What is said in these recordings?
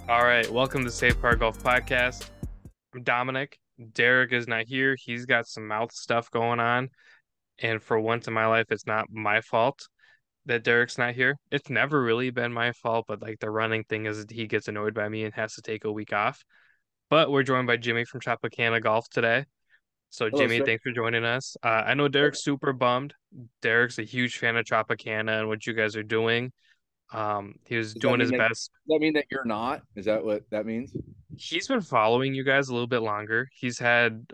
All right, welcome to Safe Par Golf Podcast. I'm Dominic. Derek is not here. He's got some mouth stuff going on, and for once in my life, it's not my fault that Derek's not here. It's never really been my fault, but like the running thing is he gets annoyed by me and has to take a week off. But we're joined by Jimmy from Tropicana Golf today. So Hello, Jimmy, sir. thanks for joining us. I know Derek's super bummed. Derek's a huge fan of Tropicana and what you guys are doing. He was Does that doing mean his that best. you're not? Is that what that means? He's been following you guys a little bit longer. He's had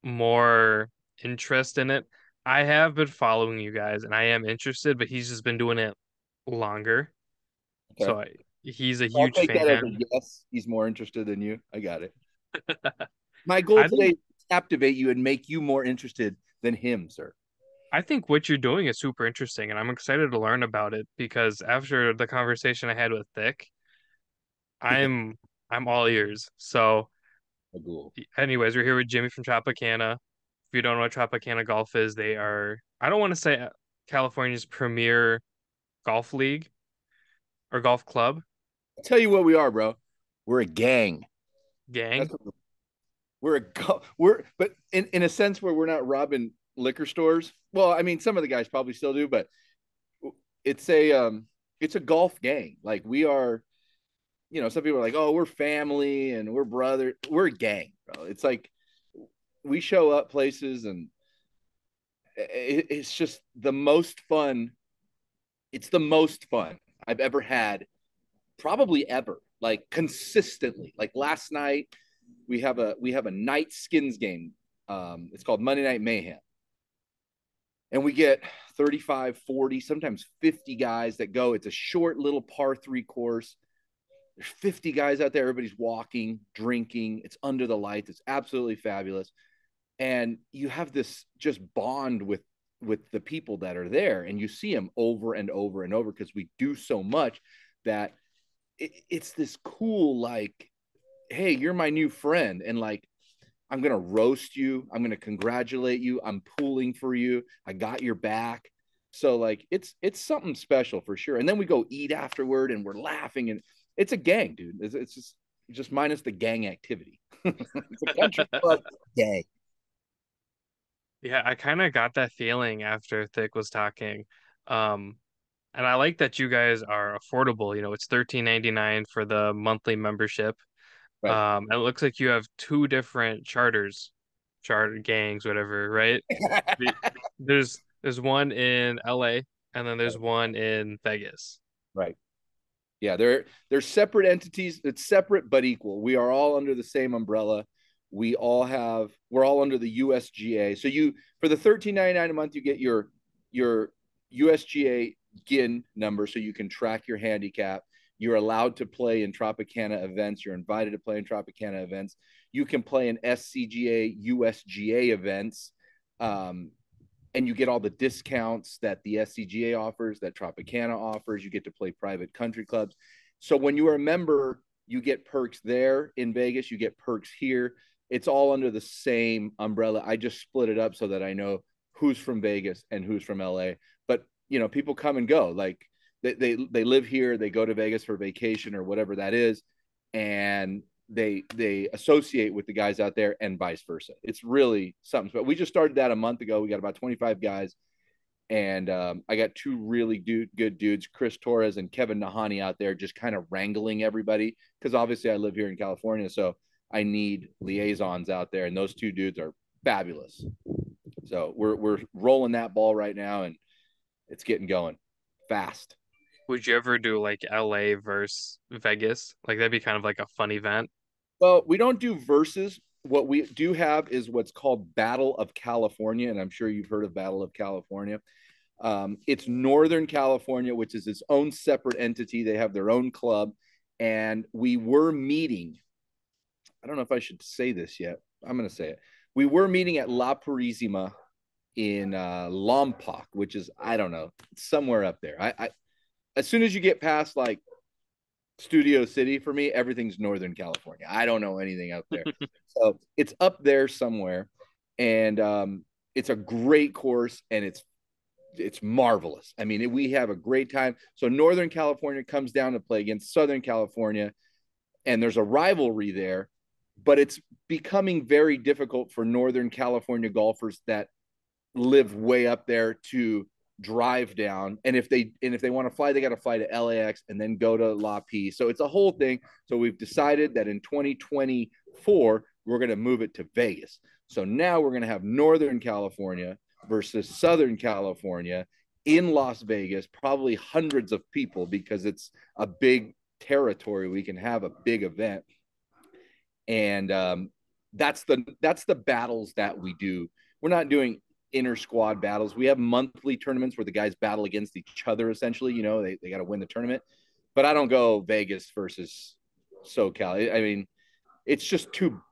more interest in it. I have been following you guys and I am interested, but he's just been doing it longer. Okay. So he's a I'll huge take that as a fan. yes. He's more interested than you. I got it. My goal I today think is to captivate you and make you more interested than him, sir. I think what you're doing is super interesting and I'm excited to learn about it because after the conversation I had with Thick, I'm I'm all ears. So A ghoul. anyways, we're here with Jimmy from Tropicana. If you don't know what Tropicana Golf is, they are, I don't want to say California's premier golf league or golf club I'll tell you what we are, bro. We're a gang. gang. That's what we're a we're but in a sense where we're not robbing liquor stores. Well, I mean, some of the guys probably still do, but it's a golf gang. Like we are, some people are like, oh, we're family and we're brother. We're a gang, bro. It's like we show up places and it's just the most fun. It's the most fun I've ever had, probably ever. Like consistently. Like last night, we have a night skins game. It's called Monday Night Mayhem, and we get 35, 40, sometimes 50 guys that go. It's a short little par 3 course. There's 50 guys out there. Everybody's walking, drinking. It's under the lights. It's absolutely fabulous. And you have this just bond with the people that are there, and you see them over and over and over because we do so much that it's this cool, like, hey, you're my new friend, and like I'm gonna roast you, I'm gonna congratulate you, I'm pulling for you, I got your back. So like it's something special for sure. And then we go eat afterward and we're laughing, and it's a gang, dude. It's just minus the gang activity. It's a country club gang. Yeah, I kind of got that feeling after Thick was talking. Um, and I like that you guys are affordable. You know, it's 13.99 for the monthly membership. Right. And it looks like you have two different charter gangs, whatever, right? The- there's one in LA and then there's one in Vegas. Right. Yeah, they're separate entities. It's separate but equal. We are all under the same umbrella. We're all under the USGA. So you for the 13.99 a month, you get your USGA GIN number so you can track your handicap. You're allowed to play in Tropicana events. You're invited to play in Tropicana events. You can play in SCGA, USGA events. Um, and you get all the discounts that the SCGA offers, that Tropicana offers. You get to play private country clubs. So when you are a member, you get perks there in Vegas. You get perks here. It's all under the same umbrella. I just split it up so that I know who's from Vegas and who's from LA. But people come and go. Like they live here, they go to Vegas for vacation or whatever that is, and they associate with the guys out there and vice versa. It's really something. But we just started that a month ago. We got about 25 guys, and I got two really good dudes, Chris Torres and Kevin Nahani, out there just kind of wrangling everybody because obviously I live here in California, so I need liaisons out there, and those two dudes are fabulous. So we're rolling that ball right now, and it's getting going fast. Would you ever do like LA versus Vegas? Like that'd be kind of like a fun event. Well, we don't do verses. What we do have is what's called Battle of California, and I'm sure you've heard of Battle of California. It's Northern California, which is its own separate entity. They have their own club, and we were meeting. I don't know if I should say this yet. I'm going to say it. We were meeting at La Purisima in Lompoc, which is, I don't know, somewhere up there. As soon as you get past like Studio City, for me, everything's Northern California. I don't know anything out there. So it's up there somewhere. And it's a great course, and it's marvelous. I mean, we have a great time. So Northern California comes down to play against Southern California. and there's a rivalry there, but it's becoming very difficult for Northern California golfers that live way up there to drive down. And if they want to fly, they got to fly to LAX and then go to La P. So it's a whole thing. So we've decided that in 2024 we're going to move it to Vegas. So now we're going to have Northern California versus Southern California in Las Vegas, probably hundreds of people because it's a big territory. We can have a big event, and that's the battles that we do. We're not doing inter squad battles. We have monthly tournaments where the guys battle against each other. Essentially, they got to win the tournament. But I don't go Vegas versus SoCal. I mean, it's just too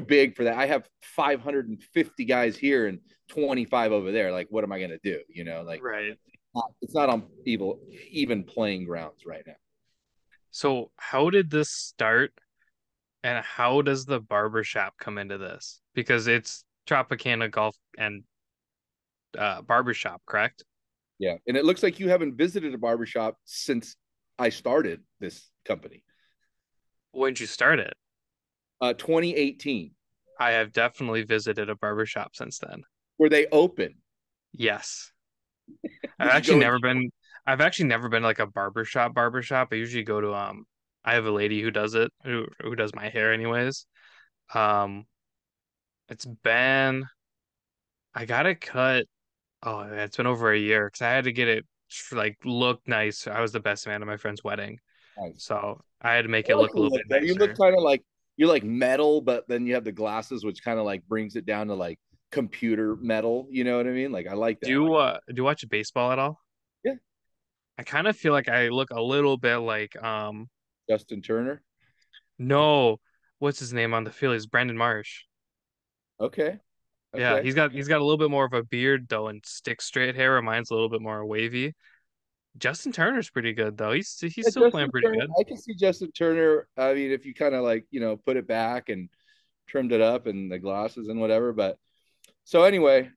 big for that. I have 550 guys here and 25 over there. Like, what am I going to do? Like, Right. it's not on even playing grounds right now. So how did this start, and how does the barbershop come into this? Because it's Tropicana Golf and Barbershop, correct? Yeah, and it looks like you haven't visited a barbershop since I started this company. When did you start it? 2018, I have definitely visited a barbershop since then. where they open. Yes. I've Did you actually go in? never been I've actually never been like a barbershop. I usually go to I have a lady who does it, who does my hair anyways. Um it's been I got it cut. Oh, it's been over a year because I had to get it like look nice. I was the best man at my friend's wedding, Nice. so I had to make I it like look a the little look bit though. You look nicer. kind of like you're like metal, but then you have the glasses, which kind of like brings it down to like computer metal. You know what I mean? Like I like that. Do you watch baseball at all? Yeah, I kind of feel like I look a little bit like Justin Turner. no, what's his name on the field? He's Brandon Marsh. Okay, Yeah, okay. he's got a little bit more of a beard though, and stick straight hair. Where mine's a little bit more wavy. Justin Turner's pretty good though. He's Yeah, still playing Justin pretty Turner. good. I can see Justin Turner. I mean, if you kind of like put it back and trimmed it up and the glasses and whatever. But so anyway,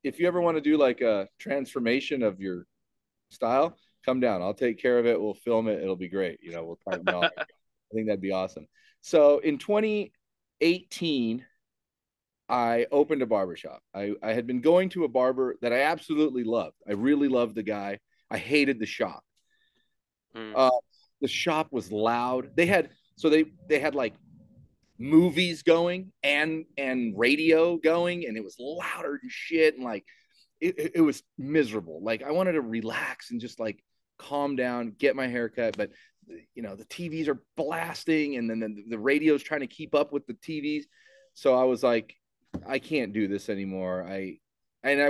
if you ever want to do like a transformation of your style, come down. I'll take care of it. We'll film it. It'll be great. We'll talk. No, I think that'd be awesome. So in 2018, I opened a barbershop. I had been going to a barber that I absolutely loved. I really loved the guy. I hated the shop. Mm. Uh, the shop was loud. They had like movies going and radio going, and it was louder than shit. And like it was miserable. Like I wanted to relax and just like calm down, get my hair cut, but the TVs are blasting, and then the radio's trying to keep up with the TVs. So I was like, I can't do this anymore. I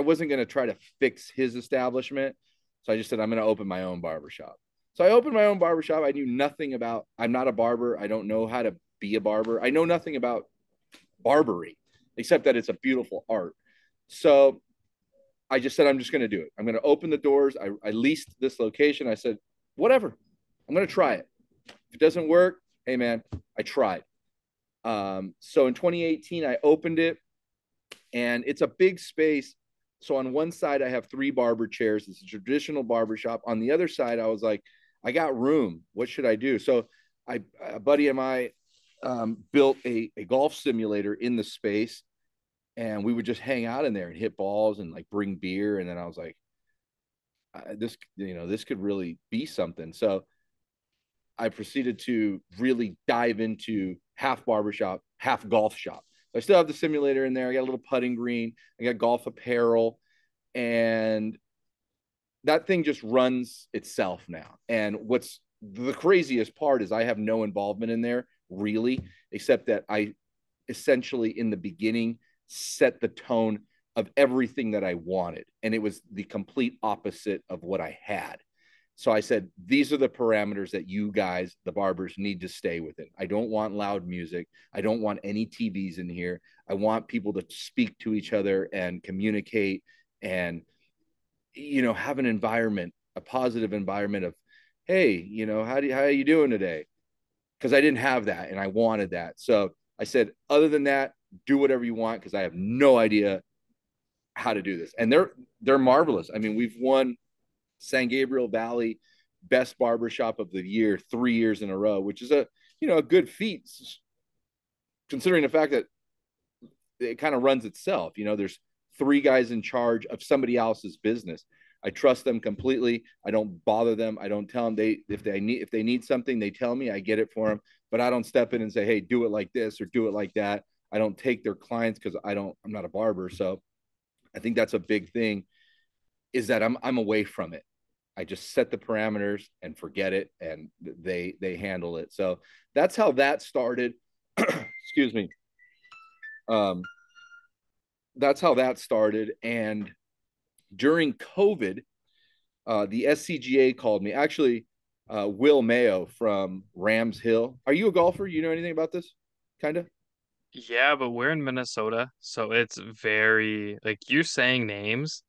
wasn't going to try to fix his establishment. So I just said, I'm going to open my own barbershop. So I opened my own barbershop. I knew nothing about, I'm not a barber. I don't know how to be a barber. I know nothing about barbering, except that it's a beautiful art. So I just said, I'm just going to do it. I'm going to open the doors. I leased this location. I said, whatever, I'm going to try it. If it doesn't work, hey, man, I tried. So in 2018, I opened it, and it's a big space. So on one side, I have 3 barber chairs. It's a traditional barber shop. On the other side, I was like, I got room. What should I do? So a buddy of mine built a golf simulator in the space, and we would just hang out in there and hit balls and like bring beer. And then I was like, this could really be something. So I proceeded to really dive into half barbershop, half golf shop. I still have the simulator in there. I got a little putting green. I got golf apparel, and that thing just runs itself now. And what's the craziest part is I have no involvement in there really, except that I essentially in the beginning set the tone of everything that I wanted. And it was the complete opposite of what I had. So I said, these are the parameters that you guys, the barbers, need to stay within. I don't want loud music. I don't want any TVs in here. I want people to speak to each other and communicate and, have an environment, a positive environment of, hey, how are you doing today? Because I didn't have that and I wanted that. So I said, other than that, do whatever you want because I have no idea how to do this. And they're marvelous. I mean, we've won San Gabriel Valley best barbershop of the year 3 years in a row, which is a good feat considering the fact that it kind of runs itself. There's three guys in charge of somebody else's business. I trust them completely. I don't bother them. I don't tell them if they need something, they tell me, I get it for them. But I don't step in and say, hey, do it like this or do it like that. I don't take their clients because I'm not a barber. So I think that's a big thing, is that I'm away from it. I just set the parameters and forget it, and they handle it. So that's how that started. Excuse me. Um, that's how that started. And during COVID, the SCGA called me. Actually, Will Mayo from Rams Hill. Are you a golfer? You know anything about this? Kind of. Yeah, but we're in Minnesota, so it's very like you saying names.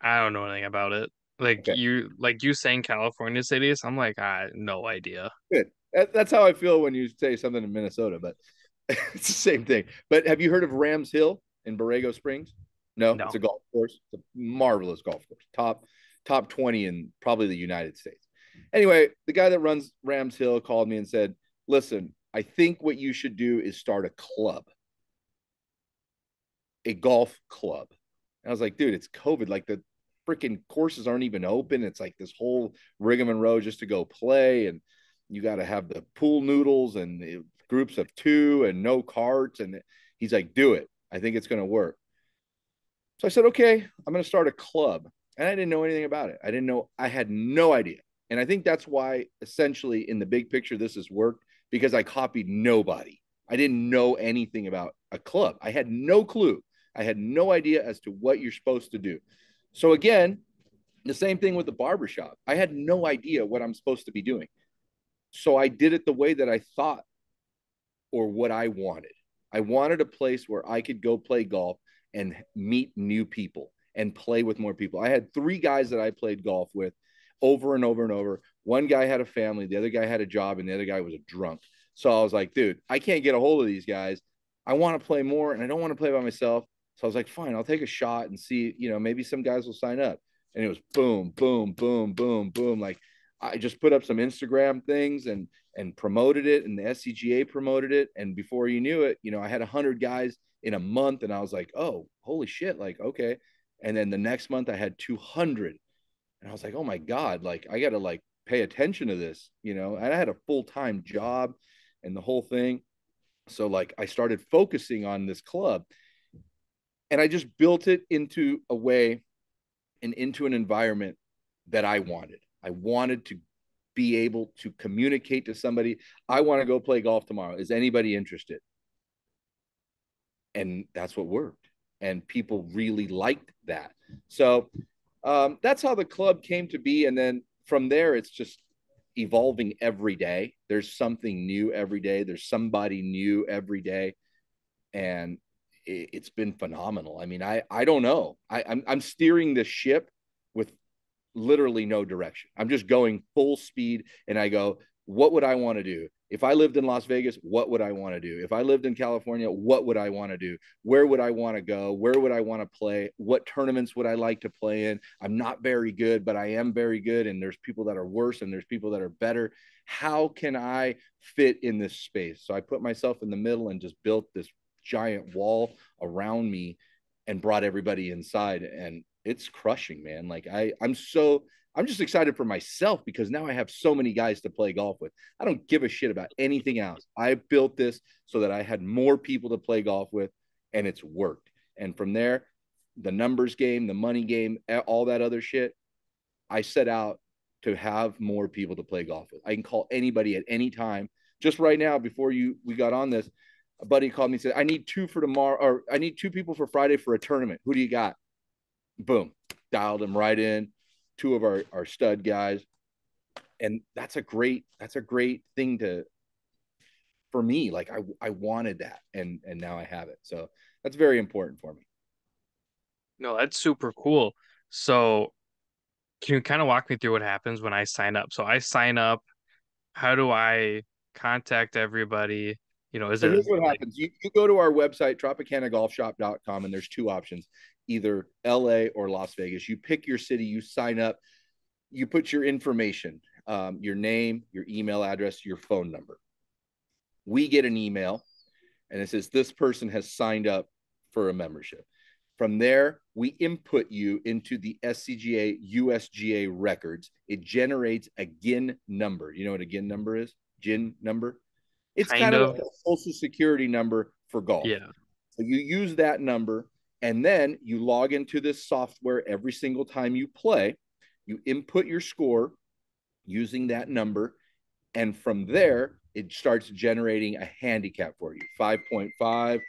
I don't know anything about it. Okay, Like you saying California cities, I'm like, I no idea. good. That's how I feel when you say something in Minnesota, but it's the same thing. But have you heard of Rams Hill in Borrego Springs? No, it's No. a golf course. It's a marvelous golf course. Top 20 in probably the United States. Anyway, the guy that runs Rams Hill called me and said, "Listen, I think what you should do is start a golf club." And I was like, dude, it's COVID. Like the freaking courses aren't even open. It's like this whole rigmarole just to go play. And you got to have the pool noodles and the groups of two and no carts. And he's like, do it. I think it's going to work. So I said, okay, I'm going to start a club. And I didn't know anything about it. I had no idea. And I think that's why, essentially, in the big picture, this has worked, because I copied nobody. I didn't know anything about a club. I had no clue. I had no idea as to what you're supposed to do. So, again, the same thing with the barbershop. I had no idea what I'm supposed to be doing. So I did it the way that I thought, or what I wanted. I wanted a place where I could go play golf and meet new people and play with more people. I had three guys that I played golf with over and over and over. One guy had a family, the other guy had a job, and the other guy was a drunk. So I was like, dude, I can't get a hold of these guys. I want to play more, and I don't want to play by myself. So I was like, fine, I'll take a shot and see, maybe some guys will sign up. And it was boom, boom, boom, boom, boom. Like, I just put up some Instagram things and promoted it, and the SCGA promoted it. And before you knew it, I had 100 guys in a month, and I was like, oh, holy shit. Like, okay. And then the next month I had 200, and I was like, oh my God, like I got to like pay attention to this, and I had a full-time job and the whole thing. So like I started focusing on this club, and I just built it into a way and into an environment that I wanted. I wanted to be able to communicate to somebody, I want to go play golf tomorrow. Is anybody interested? And that's what worked. And people really liked that. So that's how the club came to be. And then from there, it's just evolving every day. There's something new every day. There's somebody new every day. And it's been phenomenal. I mean, I don't know. I'm steering the ship with literally no direction. I'm just going full speed, and I go, what would I want to do? If I lived in Las Vegas, what would I want to do? If I lived in California, what would I want to do? Where would I want to go? Where would I want to play? What tournaments would I like to play in? I'm not very good, but I am very good. And there's people that are worse, and there's people that are better. How can I fit in this space? So I put myself in the middle and just built this giant wall around me and brought everybody inside. And it's crushing, man. Like I'm just excited for myself, because now I have so many guys to play golf with. I don't give a shit about anything else. I built this so that I had more people to play golf with, and it's worked. And from there, the numbers game, the money game, all that other shit, I set out to have more people to play golf with. I can call anybody at any time. Just right now, before we got on this, a buddy called me and said, I need two for tomorrow, or I need two people for Friday for a tournament. Who do you got? Boom, dialed them right in. Two of our stud guys. And that's a great thing for me. Like I wanted that, and now I have it. So that's very important for me. No, that's super cool. So can you kind of walk me through what happens when I sign up? So I sign up. How do I contact everybody? Is So it here's what like, happens. You go to our website, tropicanagolfshop.com, and there's two options, either LA or Las Vegas. You pick your city, you sign up, you put your information. your name, your email address, your phone number. We get an email and it says this person has signed up for a membership. From there, we input you into the SCGA USGA records. It generates a GIN number. You know what a GIN number is? GIN number? It's Kind kind of of. like a social security number for golf. Yeah. So you use that number and then you log into this software every single time you play. You input your score using that number. And from there, it starts generating a handicap for you 5.5,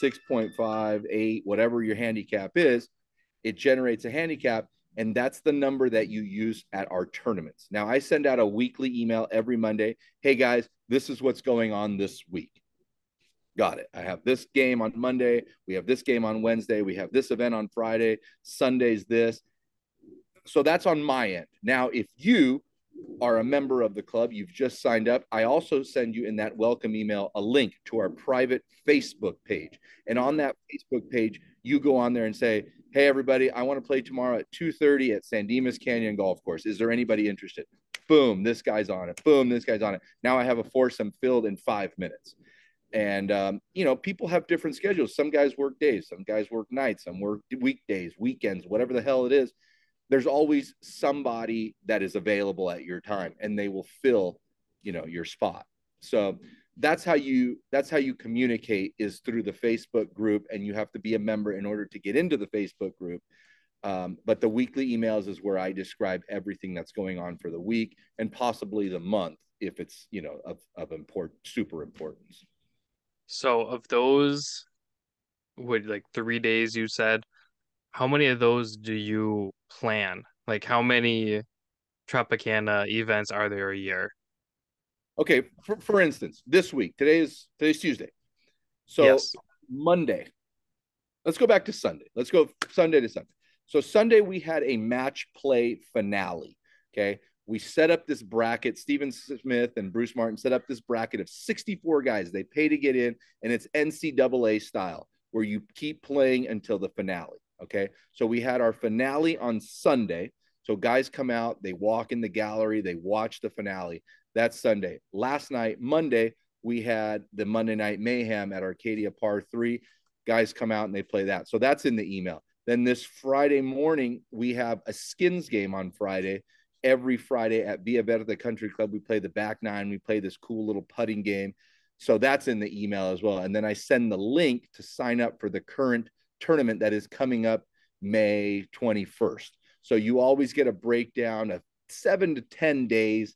6.5, 8, whatever your handicap is. It generates a handicap. And that's the number that you use at our tournaments. Now, I send out a weekly email every Monday. Hey, guys, this is what's going on this week. Got it. I have this game on Monday. We have this game on Wednesday. We have this event on Friday. Sunday's this. So that's on my end. Now, if you are a member of the club, you've just signed up, I also send you in that welcome email a link to our private Facebook page. And on that Facebook page, you go on there and say, hey, everybody, I want to play tomorrow at 2:30 at San Dimas Canyon Golf Course. Is there anybody interested? Boom, this guy's on it. Boom, this guy's on it. Now I have a foursome filled in 5 minutes. And, people have different schedules. Some guys work days, some guys work nights, some work weekdays, weekends, whatever the hell it is. There's always somebody that is available at your time and they will fill, your spot. So that's how you communicate is through the Facebook group, and you have to be a member in order to get into the Facebook group. But the weekly emails is where I describe everything that's going on for the week and possibly the month if it's, of super importance. So of those, would like 3 days you said, how many of those do you plan? Like how many Tropicana events are there a year? Okay, for instance, this week, today's Tuesday. So Yes. Monday, let's go back to Sunday. Let's go Sunday to Sunday. So Sunday we had a match play finale. Okay. We set up this bracket. Stephen Smith and Bruce Martin set up this bracket of 64 guys. They pay to get in, and it's NCAA style, where you keep playing until the finale. Okay. So we had our finale on Sunday. So guys come out, they walk in the gallery, they watch the finale. That's Sunday. Last night, Monday, we had the Monday Night Mayhem at Arcadia Par 3. Guys come out and they play that. So that's in the email. Then this Friday morning, we have a skins game on Friday. Every Friday at Villa Verde Country Club, we play the back nine. We play this cool little putting game. So that's in the email as well. And then I send the link to sign up for the current tournament that is coming up May 21st. So you always get a breakdown of 7 to 10 days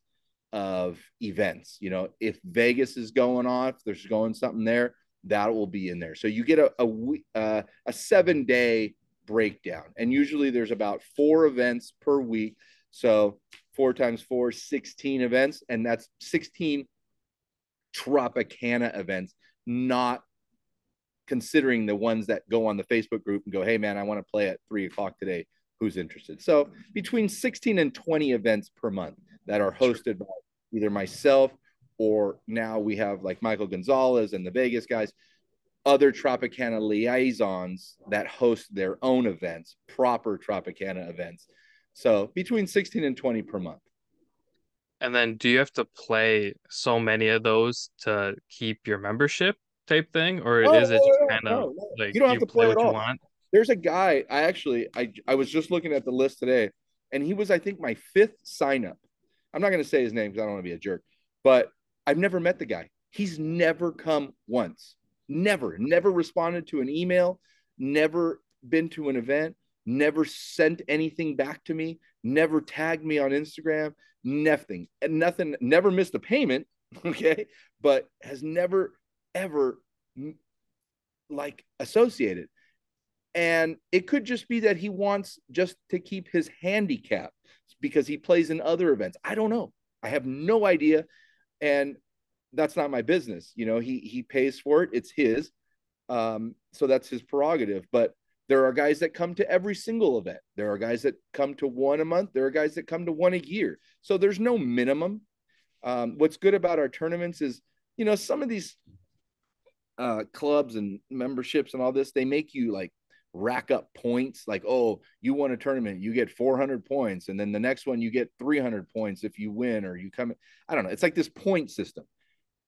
of events. If Vegas is going off, there's going something there, that will be in there. So you get a 7-day breakdown. And usually there's about 4 events per week. So 4 times 4, 16 events. And that's 16 Tropicana events, not considering the ones that go on the Facebook group and go, hey, man, I want to play at 3:00 today. Who's interested? So between 16 and 20 events per month that are hosted by either myself or now we have like Michael Gonzalez and the Vegas guys, other Tropicana liaisons that host their own events, proper Tropicana events. So between 16 and 20 per month. And then do you have to play so many of those to keep your membership type thing? Or Oh, is it just no, kind of no, no. like You don't have you to play play at what you all. want? There's a guy, I was just looking at the list today, and he was, I think, my 5th sign up. I'm not going to say his name because I don't want to be a jerk, but I've never met the guy. He's never come once. Never responded to an email, never been to an event, never sent anything back to me, never tagged me on Instagram, nothing, never missed a payment. Okay. But has never, ever like associated. And it could just be that he wants just to keep his handicap because he plays in other events. I don't know. I have no idea. And that's not my business. He pays for it. It's his. So that's his prerogative. But there are guys that come to every single event. There are guys that come to one a month. There are guys that come to one a year. So there's no minimum. What's good about our tournaments is, some of these clubs and memberships and all this, they make you like rack up points. Like, oh, you won a tournament, you get 400 points, and then the next one you get 300 points if you win or you come. I don't know. It's like this point system.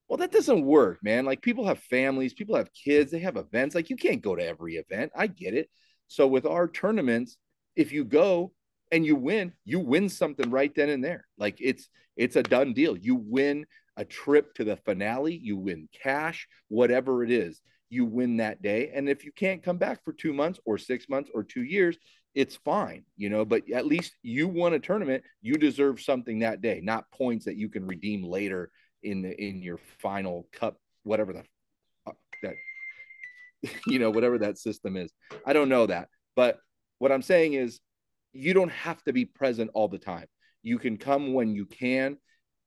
Well, that doesn't work, man. Like people have families, people have kids, they have events. Like you can't go to every event. I get it. So with our tournaments, if you go and you win something right then and there. Like it's a done deal. You win a trip to the finale, you win cash, whatever it is. You win that day. And if you can't come back for 2 months or 6 months or 2 years, it's fine, but at least you won a tournament. You deserve something that day, not points that you can redeem later in your final cup, whatever that whatever that system is. I don't know that, but what I'm saying is you don't have to be present all the time. You can come when you can,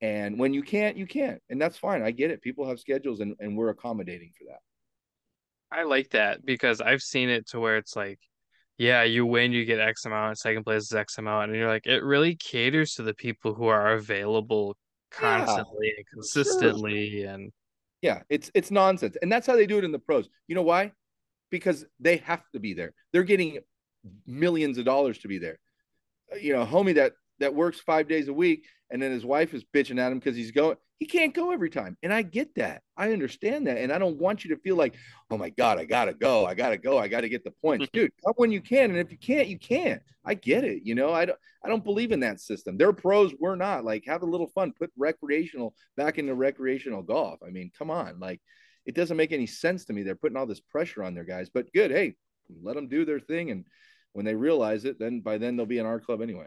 and when you can't, you can't, and that's fine. I get it. People have schedules, and we're accommodating for that. I like that because I've seen it to where it's like, yeah, you win, you get X amount, second place is X amount, and you're like, it really caters to the people who are available Yeah, constantly and for sure. consistently. And Yeah, it's nonsense, and that's how they do it in the pros. You know why? Because they have to be there. They're getting millions of dollars to be there. Homie that works 5 days a week, and then his wife is bitching at him because he can't go every time. And I get that. I understand that. And I don't want you to feel like, oh my God, I gotta go. I gotta go. I gotta get the points. Dude, come when you can. And if you can't, you can't. I get it. I don't believe in that system. They're pros, we're not. Like, have a little fun. Put recreational back into recreational golf. I mean, come on. Like, it doesn't make any sense to me. They're putting all this pressure on their guys. But good, hey, let them do their thing. And when they realize it, then by then they'll be in our club anyway.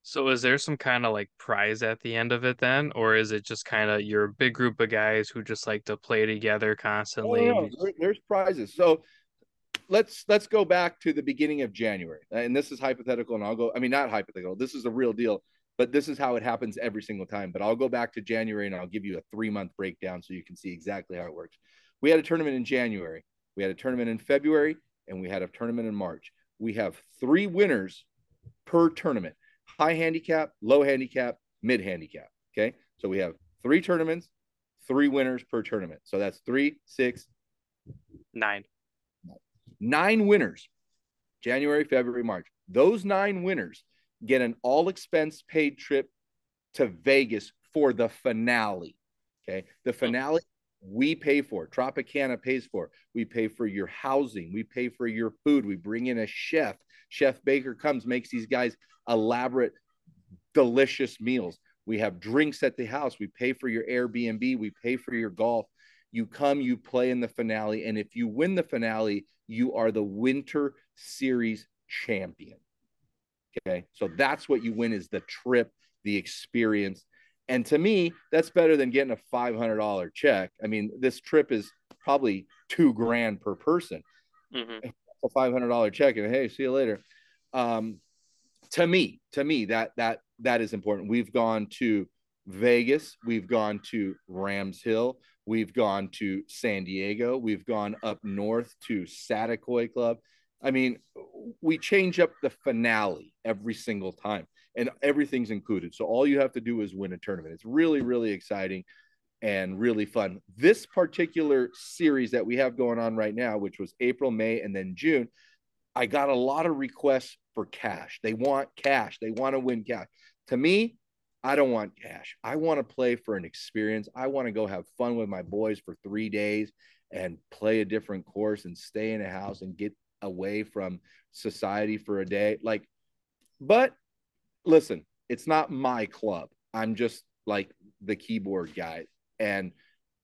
so is there some kind of like prize at the end of it then, or is it just kind of you're a big group of guys who just like to play together No, constantly no, and no. There's prizes. So let's go back to the beginning of January. And this is hypothetical, and I'll go. I mean, not hypothetical. This is a real deal, but this is how it happens every single time. But I'll go back to January, and I'll give you a 3 month breakdown so you can see exactly how it works. We had a tournament in January. We had a tournament in February, and we had a tournament in March. We have 3 winners per tournament: high handicap, low handicap, mid handicap. Okay, so we have 3 tournaments, 3 winners per tournament. So that's three, six, 9. 9 winners. January, February, March. Those 9 winners get an all expense paid trip to Vegas for the finale. Okay. The finale we pay for. Tropicana pays for. We pay for your housing. We pay for your food. We bring in a chef. Chef Baker comes, makes these guys elaborate, delicious meals. We have drinks at the house. We pay for your Airbnb. We pay for your golf. You come, you play in the finale. And if you win the finale, you are the Winter Series champion. Okay. So that's what you win, is the trip, the experience. And to me, that's better than getting a $500 check. I mean, this trip is probably 2 grand per person. Mm-hmm. A $500 check, and hey, see you later. Um, to me, that is important. We've gone to Vegas, we've gone to Rams Hill, we've gone to San Diego, we've gone up north to Satakoy Club. I mean, we change up the finale every single time, and everything's included. So all you have to do is win a tournament. It's really, really exciting and really fun. This particular series that we have going on right now, which was April, May, and then June, I got a lot of requests for cash. They want cash. They want to win cash. To me, I don't want cash. I want to play for an experience. I want to go have fun with my boys for 3 days and play a different course and stay in a house and get away from society for a day. Like, but listen, it's not my club. I'm just like the keyboard guy. And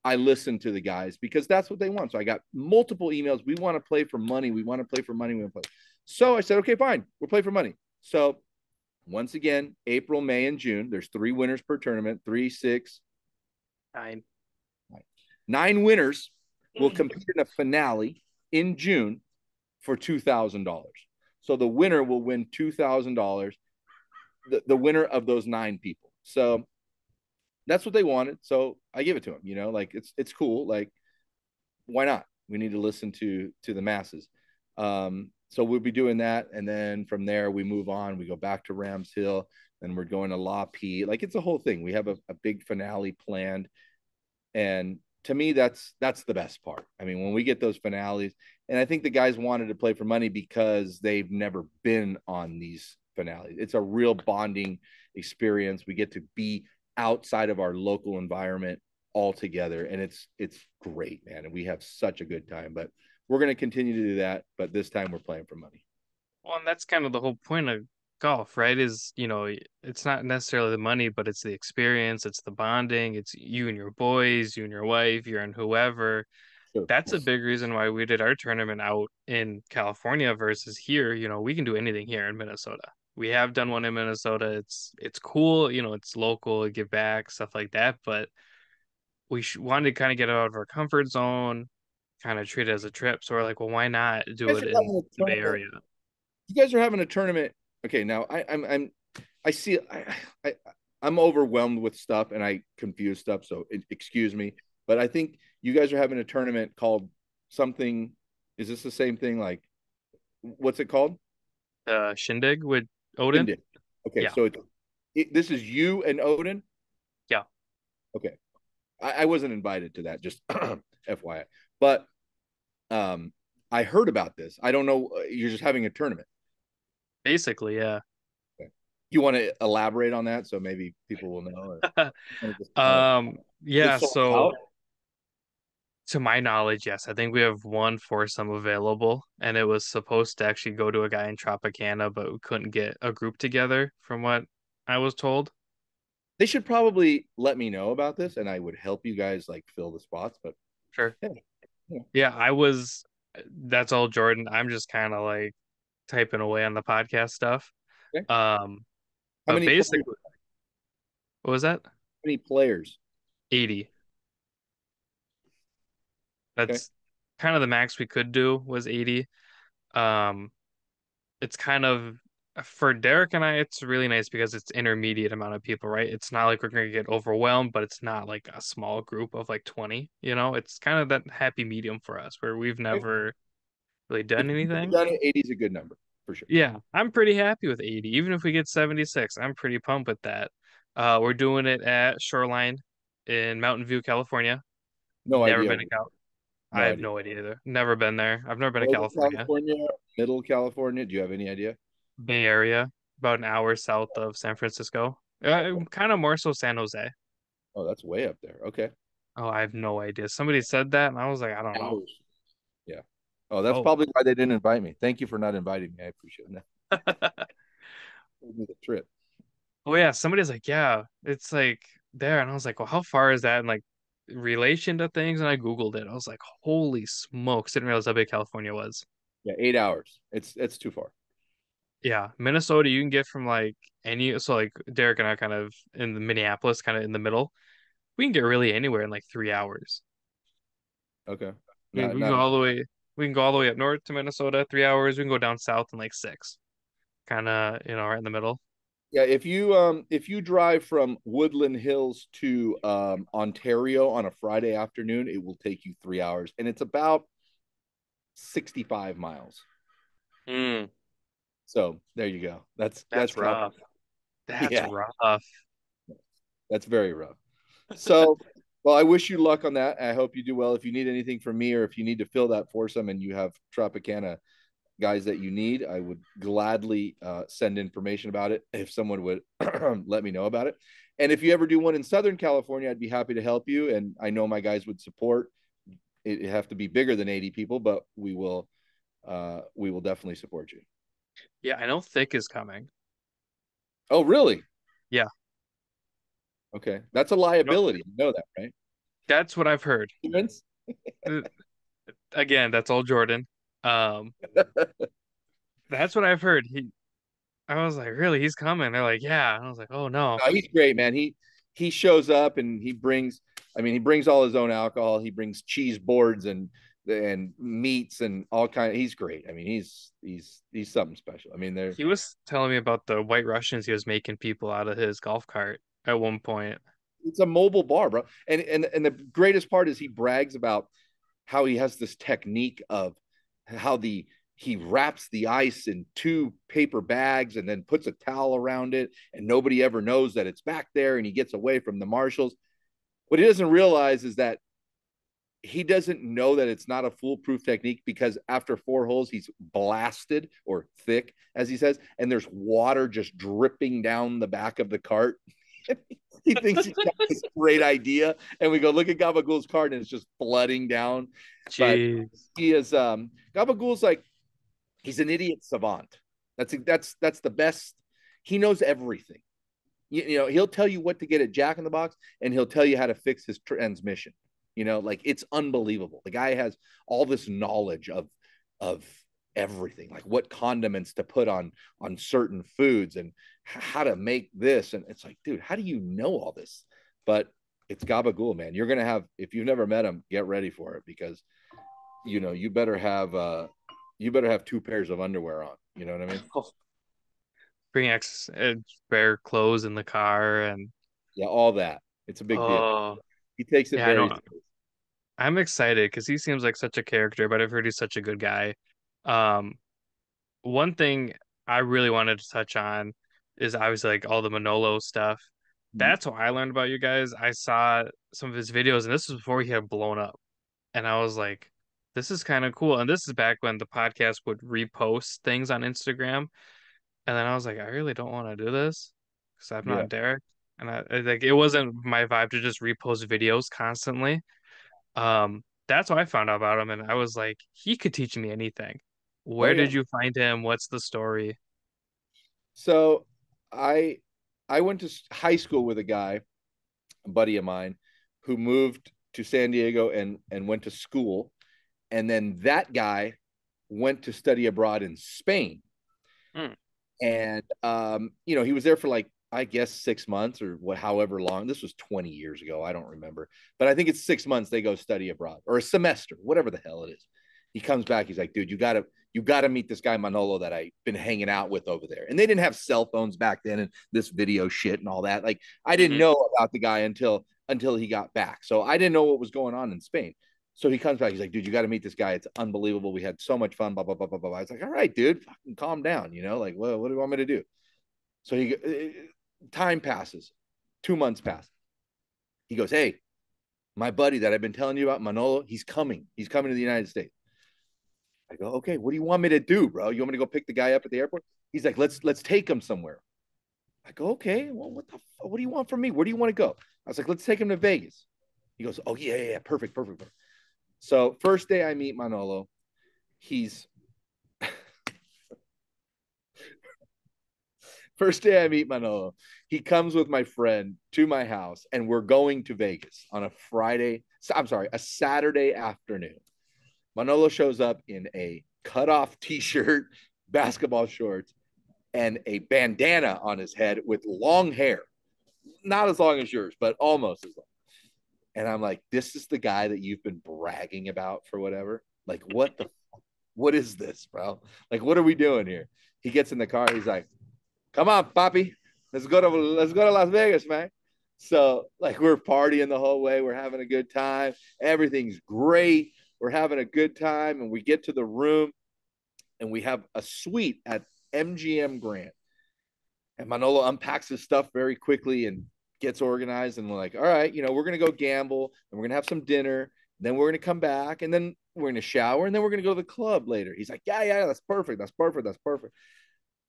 I listen to the guys because that's what they want. So I got multiple emails. We want to play for money. We want to play for money. We want to play. So I said, okay, fine. We'll play for money. So once again, April, May, and June, there's 3 winners per tournament, 3, 6, 9. 9 winners will compete in a finale in June for $2,000. So the winner will win $2,000, the winner of those 9 people. So that's what they wanted. So I give it to them, like it's cool. Like, why not? We need to listen to the masses. So we'll be doing that. And then from there, we move on. We go back to Rams Hill, and we're going to La P. Like, it's a whole thing. We have a big finale planned. And to me, that's the best part. I mean, when we get those finales, and I think the guys wanted to play for money because they've never been on these finales. It's a real bonding experience. We get to be outside of our local environment all together, and it's great, man. And we have such a good time. But we're going to continue to do that. But this time, we're playing for money. Well, and that's kind of the whole point of golf, right? Is, it's not necessarily the money, but it's the experience, it's the bonding, it's you and your boys, you and your wife, you and whoever. Sure. That's a big reason why we did our tournament out in California versus here. We can do anything here in Minnesota. We have done one in Minnesota. It's cool, it's local, give back, stuff like that, but we wanted to kind of get out of our comfort zone, kind of treat it as a trip. So we're like, well, why not You do guys it are in having a the Bay tournament. Area? You guys are having a tournament. Okay, now I see I I'm overwhelmed with stuff and I confuse stuff, so excuse me. But I think you guys are having a tournament called something. Is this the same thing? Like, what's it called? Shindig with Odin? Shindig. Okay, Yeah. so this is you and Odin. Yeah. Okay, I wasn't invited to that. Just FYI. But um, I heard about this. I don't know. You're just having a tournament. Basically, yeah. Okay. Do you want to elaborate on that so maybe people will know? Or just kind of Yeah, it's sold out. so to my knowledge, yes, I think we have one foursome available, and it was supposed to actually go to a guy in Tropicana, but we couldn't get a group together from what I was told. They should probably let me know about this, and I would help you guys like fill the spots. But Sure. yeah, yeah. Yeah, that's all Jordan. I'm just kind of like typing away on the podcast stuff. Okay. Um, How but many players? basically, what was that? How many players? 80. Okay. That's kind of the max we could do was 80. Um, it's kind of for Derek and I, it's really nice because it's intermediate amount of people, right? It's not like we're gonna get overwhelmed, but it's not like a small group of like 20, It's kind of that happy medium for us where we've Okay. never really done If you've never anything. done it, 80 is a good number for sure. Yeah, I'm pretty happy with 80. Even if we get 76, I'm pretty pumped with that. We're doing it at Shoreline in Mountain View, California. No Never idea. been to Cal. I No have idea. no idea either. Never been there. I've never been to Northern California. California, Middle California. Do you have any idea? Bay Area, about an hour south of San Francisco. Kind of more so San Jose. Oh, that's way up there. Okay. Oh, I have no idea. Somebody said that, and I was like, I don't know. Hours. Yeah. Oh, that's Oh, probably why they didn't invite me. Thank you for not inviting me. I appreciate that. Gave me the trip. oh yeah. Somebody's like, yeah, it's like there, and I was like, well, how far is that in like relation to things? And I Googled it. I was like, holy smokes! Didn't realize how big California was. Yeah, 8 hours. It's too far. Yeah, Minnesota, you can get from like so like Derek and I kind of in the Minneapolis, kind of in the middle. We can get really anywhere in like 3 hours. Okay. We Not can not go all the way. We can go all the way up north to Minnesota, 3 hours. We can go down south in like six. Kind of, right in the middle. Yeah, if you drive from Woodland Hills to Ontario on a Friday afternoon, it will take you 3 hours, and it's about 65 miles. Mm, So there you go. That's that's Cal. rough. That's Yeah, rough. that's very rough. So, well, I wish you luck on that. I hope you do well. If you need anything from me, or if you need to fill that foursome and you have Tropicana guys that you need, I would gladly send information about it if someone would let me know about it. And if you ever do one in Southern California, I'd be happy to help you. And I know my guys would support. It have to be bigger than 80 people, but we will definitely support you. Yeah, I know Thick is coming. Oh, really? Yeah. Okay, that's a No, liability. You know that, right? that's what I've heard. Vince? Uh, Again, that's all Jordan. Um, that's what I've heard. I was like, really? He's coming? They're like, yeah. And I was like, oh no. No, he's great, man. He shows up and he brings. I mean, he brings all his own alcohol. He brings cheese boards and meats and all kind. He's great. I mean, he's something special. I mean, they're He was telling me about the White Russians he was making people out of his golf cart at one point. it's a mobile bar, bro. And the greatest part is he brags about how he has this technique of how he wraps the ice in two paper bags and then puts a towel around it, and nobody ever knows that it's back there, and he gets away from the marshals. What he doesn't realize is that he doesn't know that it's not a foolproof technique because after 4 holes, he's blasted or thick, as he says, and there's water just dripping down the back of the cart. He thinks he's got this great idea. And we go, look at Gabagool's cart, and it's just flooding down. But Jeez. he is Gabagool's like he's an idiot savant. That's the best. He knows everything. You know, he'll tell you what to get at Jack in the Box, and he'll tell you how to fix his transmission. You know, like it's unbelievable. The guy has all this knowledge of everything, like what condiments to put on certain foods and how to make this. And it's like, dude, how do you know all this? But it's Gabagool, man. You're gonna have, if you've never met him, get ready for it because you better have 2 pairs of underwear on. You know what I mean? Bring bare clothes in the car and Yeah, all that. It's a big deal. oh He takes it yeah, I very know. serious. I'm excited because he seems like such a character, but I've heard he's such a good guy. Um, One thing I really wanted to touch on is obviously like all the Manolo stuff. Mhm. That's how I learned about you guys. I saw some of his videos, and this was before he had blown up. And I was like, this is kind of cool. And this is back when the podcast would repost things on Instagram. And then I was like, I really don't want to do this because I'm Yeah. not Derek. And like it wasn't my vibe to just repost videos constantly. That's how I found out about him, and I was like, he could teach me anything. Oh Where yeah. did you find him? What's the story? So I I went to high school with a guy, a buddy of mine, who moved to San Diego and went to school, and then that guy went to study abroad in Spain. Hmm. And he was there for like I guess 6 months or what, however long. This was 20 years ago. I don't remember, but I think it's 6 months they go study abroad or a semester, whatever the hell it is. He comes back. He's like, dude, you gotta meet this guy Manolo that I've been hanging out with over there. And they didn't have cell phones back then and this video shit and all that. Like I didn't Hmm. know about the guy until he got back. So I didn't know what was going on in Spain. So he comes back. He's like, dude, you got to meet this guy. It's unbelievable. We had so much fun. Blah blah blah blah blah. I was like, all right, dude, fucking calm down. Like, well, what do you want me to do? So time passes, 2 months pass. He goes, hey, my buddy that I've been telling you about, Manolo, he's coming. He's coming to the United States. I go, okay, what do you want me to do, bro? You want me to go pick the guy up at the airport? He's like, let's take him somewhere. I go, okay, well, what do you want from me? Where do you want to go? I was like, let's take him to Vegas. He goes, oh yeah, perfect, perfect, perfect. So first day I meet Manolo, he's first day I meet Manolo, he comes with my friend to my house, and we're going to Vegas on a Friday. I'm sorry, a Saturday afternoon. Manolo shows up in a cutoff t-shirt, basketball shorts, and a bandana on his head with long hair. Not as long as yours, but almost as long. And I'm like, this is the guy that you've been bragging about for whatever. Like, what is this, bro? Like, what are we doing here? He gets in the car. He's like, come on, Papi. Let's go to Las Vegas, man. So like we're partying the whole way. We're having a good time. Everything's great. We're having a good time. And we get to the room and we have a suite at MGM Grand. And Manolo unpacks his stuff very quickly and gets organized. And we're like, all right, we're gonna go gamble and we're gonna have some dinner. Then we're gonna come back and then we're gonna shower and then we're gonna go to the club later. He's like, yeah, that's perfect. That's perfect. That's perfect.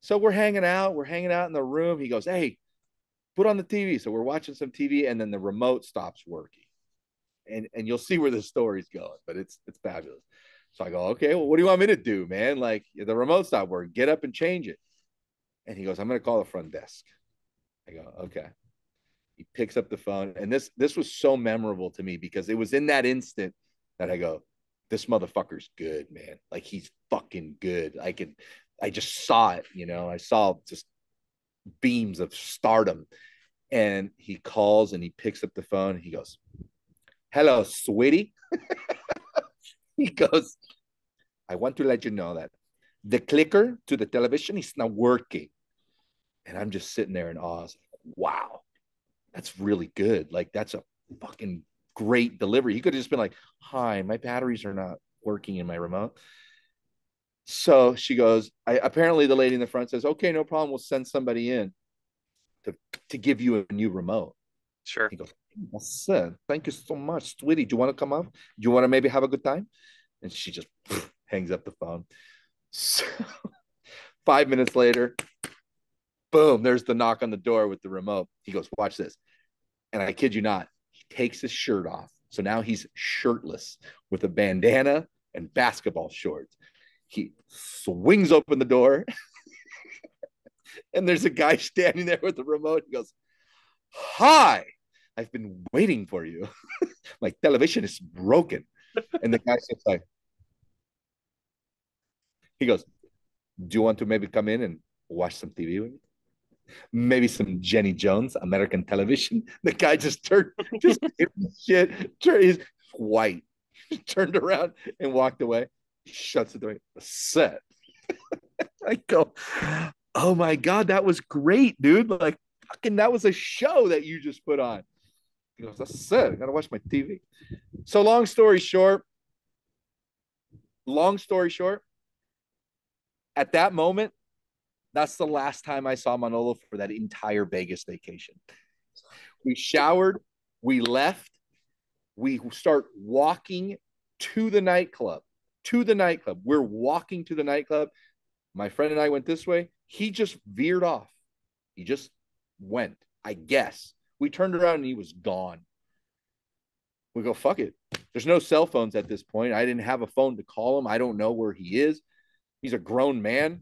So we're hanging out. We're hanging out in the room. He goes, hey, put on the TV. So we're watching some TV, and then the remote stops working. And you'll see where the story's going, but it's fabulous. So I go, okay, well, what do you want me to do, man? Like the remote stopped working. Get up and change it. And he goes, I'm gonna call the front desk. I go, okay. He picks up the phone, and this was so memorable to me because it was in that instant that I go, this motherfucker's good, man. Like he's fucking good. I just saw it, I saw just beams of stardom. And he calls and he picks up the phone. And he goes, hello, sweetie. He goes, I want to let you know that the clicker to the television is not working. And I'm just sitting there in awe. Wow, that's really good. Like, that's a fucking great delivery. He could have just been like, hi, my batteries are not working in my remote. So she goes, apparently the lady in the front says, okay, no problem. We'll send somebody in to give you a new remote. Sure. He goes, That's it. Thank you so much, sweetie. Do you want to come up? Do you want to maybe have a good time? And she just hangs up the phone. So, 5 minutes later, boom, there's the knock on the door with the remote. He goes, watch this. And I kid you not, he takes his shirt off. So now he's shirtless with a bandana and basketball shorts. He swings open the door, and there's a guy standing there with the remote. He goes, hi, I've been waiting for you. My television is broken. And the guy says, like, he goes, do you want to maybe come in and watch some TV with me? Maybe some Jenny Jones, American television. The guy just shit. He's white. Turned around and walked away. He shuts the door. Set. I go, oh my God, that was great, dude. Like, fucking, that was a show that you just put on. He goes, that's it. I gotta watch my TV. So long story short, at that moment, that's the last time I saw Manolo for that entire Vegas vacation. We showered, we left, we start walking to the nightclub. To the nightclub. We're walking to the nightclub. My friend and I went this way. He just veered off. He just went, I guess. We turned around and he was gone. We go, fuck it. There's no cell phones at this point. I didn't have a phone to call him. I don't know where he is. He's a grown man.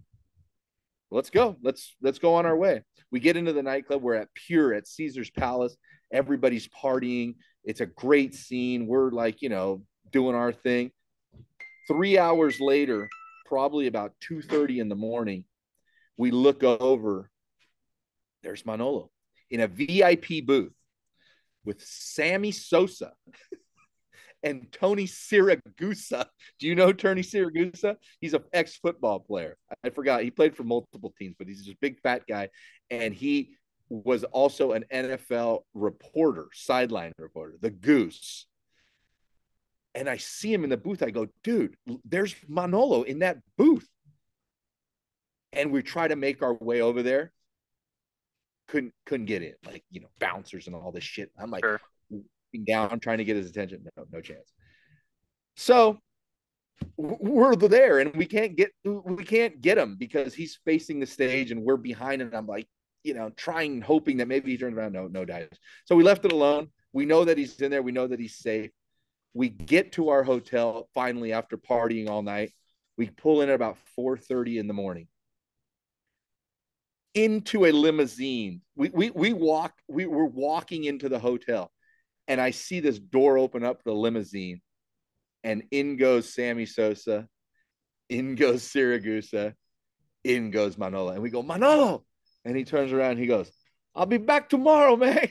Let's go. Let's go on our way. We get into the nightclub. We're at Pure at Caesar's Palace. Everybody's partying. It's a great scene. We're like, doing our thing. 3 hours later, probably about 2:30 in the morning, we look over. There's Manolo in a VIP booth with Sammy Sosa and Tony Siragusa. Do you know Tony Siragusa? He's an ex-football player. I forgot. He played for multiple teams, but he's just a big fat guy. And he was also an NFL reporter, sideline reporter, the Goose. And I see him in the booth. I go, dude, there's Manolo in that booth. And we try to make our way over there. Couldn't get in, like, bouncers and all this shit. I'm like, Sure. down, I'm trying to get his attention. No chance. So we're there, and we can't get him because he's facing the stage and we're behind, and I'm like, trying, hoping that maybe he turns around. No dice. So we left it alone. We know that he's in there. We know that he's safe. We get to our hotel finally after partying all night. We pull in at about 4:30 in the morning into a limousine. We walk. We're walking into the hotel, and I see this door open up the limousine, and in goes Sammy Sosa, in goes Siragusa, in goes Manolo, and we go, Manolo, and he turns around. And he goes, I'll be back tomorrow, man.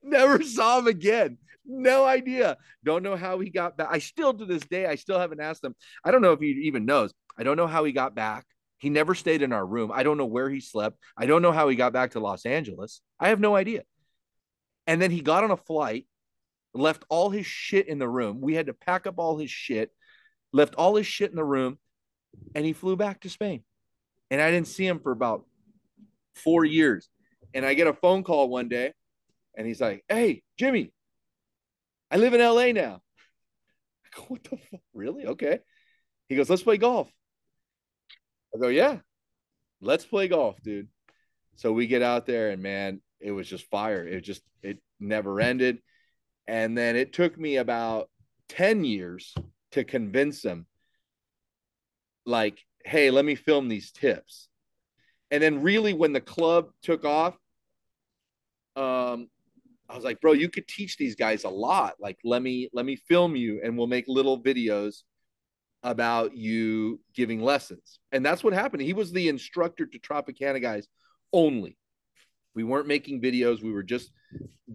Never saw him again. No idea. Don't know how he got back. I still, to this day, I still haven't asked him. I don't know if he even knows. I don't know how he got back. He never stayed in our room. I don't know where he slept. I don't know how he got back to Los Angeles. I have no idea. And then he got on a flight, left all his shit in the room. We had to pack up all his shit, left all his shit in the room, and he flew back to Spain. And I didn't see him for about 4 years. And I get a phone call one day, and he's like, hey, Jimmy, I live in LA now. I go, what the fuck? Really? Okay. He goes, let's play golf. I go, yeah, let's play golf, dude. So we get out there, and man, it was just fire. It never ended. And then it took me about 10 years to convince him, like, hey, let me film these tips. And then really when the club took off, I was like, bro, you could teach these guys a lot. Like, let me film you, and we'll make little videos about you giving lessons. And that's what happened. He was the instructor to Tropicana guys only. We weren't making videos. We were just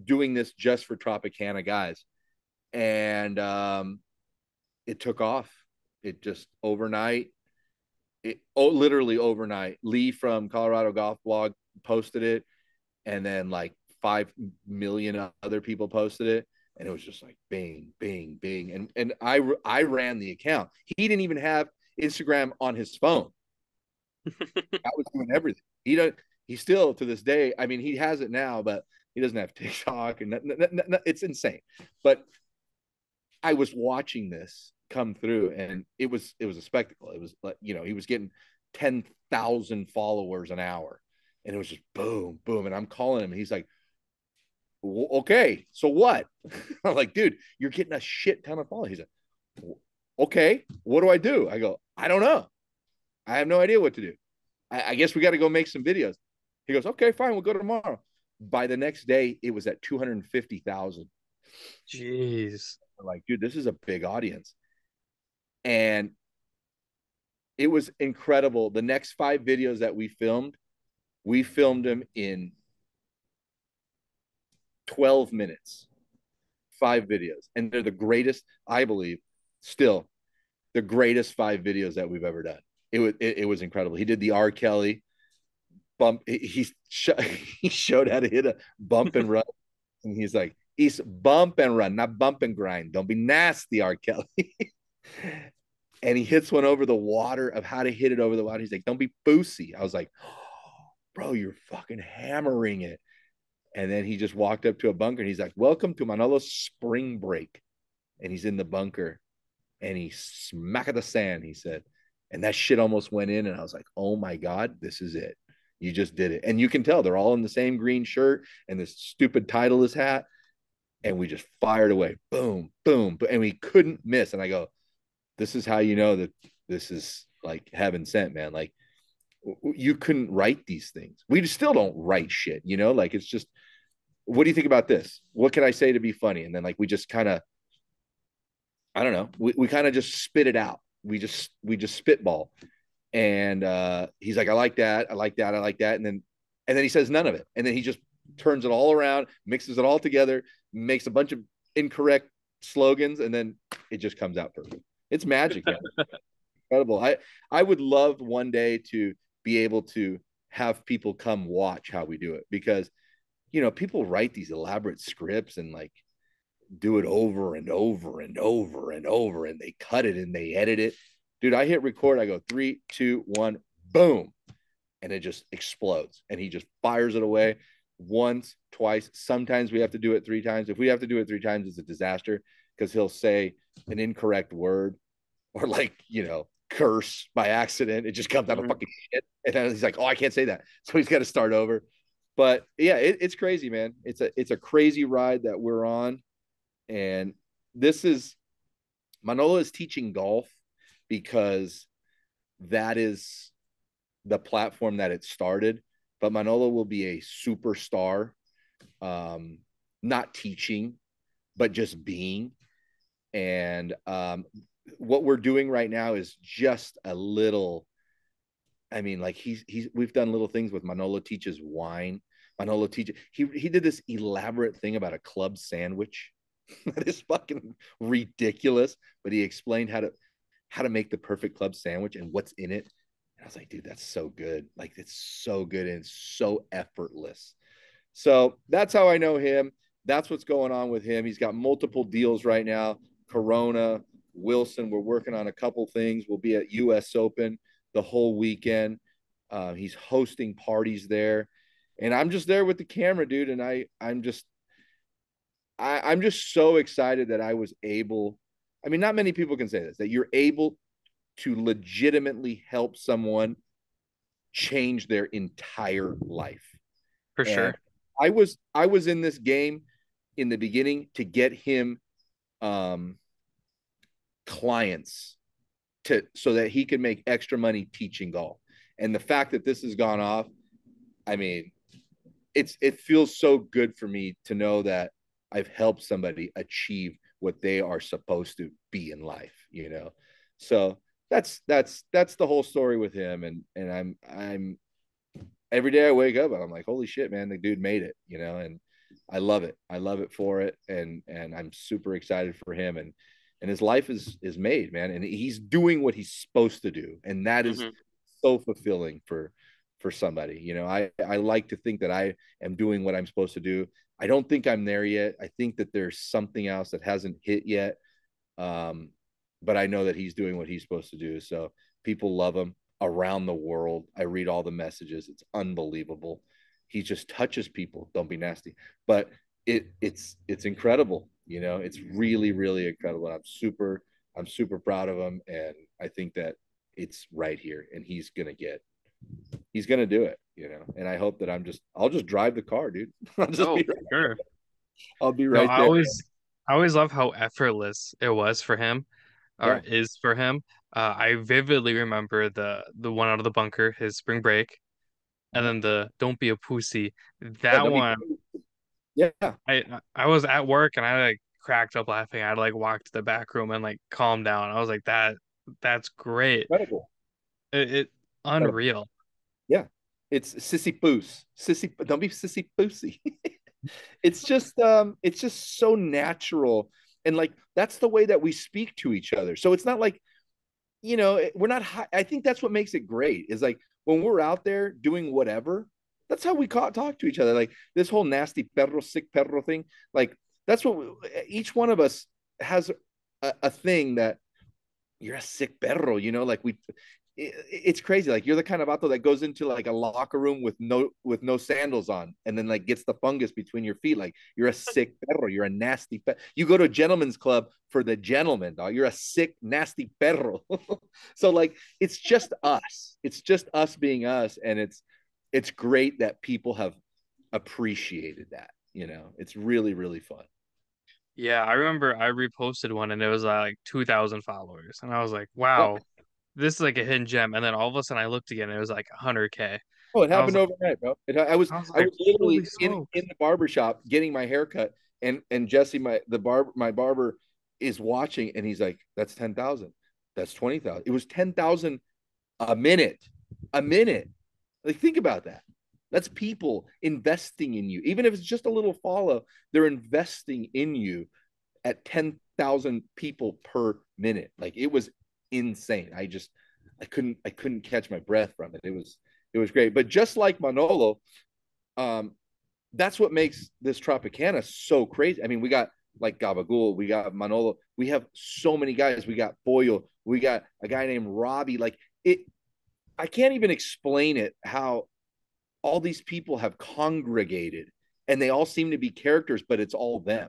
doing this just for Tropicana guys. And it took off. It just overnight. Literally overnight. Lee from Colorado Golf Blog posted it, and then like 5 million other people posted it, and it was just like bing, bing, bing. And I ran the account. He didn't even have Instagram on his phone. I was doing everything. he still to this day, I mean, he has it now, but he doesn't have TikTok, and it's insane. But I was watching this come through, and it was a spectacle. It was like, he was getting 10,000 followers an hour, and it was just boom, boom. And I'm calling him, and he's like, okay, so what? I'm like, dude, you're getting a shit ton of followers. He's like, okay, what do I do? I go, I don't know. I have no idea what to do. I guess we got to go make some videos. He goes, okay, fine, we'll go tomorrow. By the next day, it was at 250,000. Jeez. Like, dude, this is a big audience. And it was incredible. The next 5 videos that we filmed them in 12 minutes, 5 videos. And they're the greatest, I believe, still the greatest 5 videos that we've ever done. It was incredible. He did the R. Kelly bump. He showed how to hit a bump and run. And he's like, it's bump and run, not bump and grind. Don't be nasty, R. Kelly. And he hits one over the water of how to hit it over the water. He's like, don't be boosy. I was like, oh, bro, you're fucking hammering it. And then he just walked up to a bunker and he's like, welcome to Manolo's spring break. And he's in the bunker and he smacked the sand, he said. And that shit almost went in. And I was like, oh my God, this is it. You just did it. And you can tell they're all in the same green shirt and this stupid Titleist hat. And we just fired away. Boom, boom. And we couldn't miss. And I go, this is how you know that this is like heaven sent, man. Like, you couldn't write these things. We just still don't write shit, like it's just, what do you think about this? What can I say to be funny? And then like we just kind of, I don't know, we kind of just spit it out. We just spitball. And he's like, I like that, I like that, I like that. And then he says none of it. And then he just turns it all around, mixes it all together, makes a bunch of incorrect slogans, and then it just comes out perfect. It's magic, man. Incredible. I would love one day to be able to have people come watch how we do it, because people write these elaborate scripts and like do it over and over and over and over, and they cut it and they edit it. Dude, I hit record, I go 3, 2, 1, boom, and it just explodes, and he just fires it away once, twice. Sometimes we have to do it 3 times. If we have to do it 3 times, it's a disaster, because he'll say an incorrect word, or like, curse by accident. It just comes out of fucking shit. And then he's like, oh, I can't say that. So he's got to start over. But yeah, it's crazy, man. It's a crazy ride that we're on. And this is, Manolo is teaching golf because that is the platform that it started. But Manolo will be a superstar, not teaching, but just being. And what we're doing right now is just a little, I mean, like we've done little things with Manolo teaches wine. Manolo teaches, he did this elaborate thing about a club sandwich. That is fucking ridiculous. But he explained how to make the perfect club sandwich and what's in it. And I was like, dude, that's so good. Like, it's so good and it's so effortless. So that's how I know him. That's what's going on with him. He's got multiple deals right now. Corona, Wilson, we're working on a couple things. We'll be at US Open the whole weekend. He's hosting parties there. And I'm just there with the camera, dude. And I'm just so excited that I was able. I mean, not many people can say this, that you're able to legitimately help someone change their entire life. For And sure. I was in this game in the beginning to get him clients so that he can make extra money teaching golf. And the fact that this has gone off, I mean, it feels so good for me to know that I've helped somebody achieve what they are supposed to be in life. So that's the whole story with him. And I'm every day I wake up and I'm like, holy shit, man, the dude made it. And I love it. I love it for it. And I'm super excited for him. And his life is made, man. And he's doing what he's supposed to do. And that is so fulfilling for somebody. I like to think that I am doing what I'm supposed to do. I don't think I'm there yet. I think that there's something else that hasn't hit yet. But I know that he's doing what he's supposed to do. So people love him. around the world. I read all the messages. It's unbelievable. He just touches people. Don't be nasty. But it's incredible. You know, it's really, really incredible. I'm super proud of him. And I think that it's right here. And he's gonna do it, you know. And I hope that I'll just drive the car, dude. Oh, for sure. I'll be No, right there. I always love how effortless it was for him, or Yeah. is for him. I vividly remember the one out of the bunker, his spring break, and Uh-huh. then the "Don't be a pussy." Yeah, That one, yeah, I was at work and I like cracked up laughing. I had to like walk to the back room and like calm down. I was like, that's great. incredible. It Incredible. unreal. Yeah. It's sissy poos. Sissy, don't be sissy poosy. It's just so natural. And like that's the way that we speak to each other. So it's not like, you know, we're not I think that's what makes it great is like when we're out there doing whatever, that's how we talk to each other. Like this whole nasty perro, sick perro thing, like that's what each one of us has a thing that you're a sick perro, you know, like it's crazy. Like you're the kind of vato that goes into like a locker room with no sandals on, and then like gets the fungus between your feet. Like you're a sick perro. You're a nasty. You go to a gentleman's club for the gentleman, dog. You're a sick, nasty perro. So like it's just us. It's just us being us, and it's great that people have appreciated that. You know, it's really really fun. Yeah, I remember I reposted one and it was like 2,000 followers. And I was like, Yeah. wow, this is like a hidden gem. And then all of a sudden I looked again and it was like 100K. Oh, it I was happened like, overnight, bro. I was I like, was holy literally in smokes. the barbershop getting my hair cut, and Jesse, my barber is watching, and he's like, "That's 10,000. That's 20,000. It was 10,000 a minute, a minute. Like think about that. That's people investing in you, even if it's just a little follow. They're investing in you at 10,000 people per minute. Like it was insane. I couldn't catch my breath from it. It was great. But just like Manolo, um, that's what makes this Tropicana so crazy. I mean, we got like Gabagool, we got Manolo, we have so many guys. We got Boyle, we got a guy named Robbie. Like it, I can't even explain it how all these people have congregated and they all seem to be characters, but it's all them.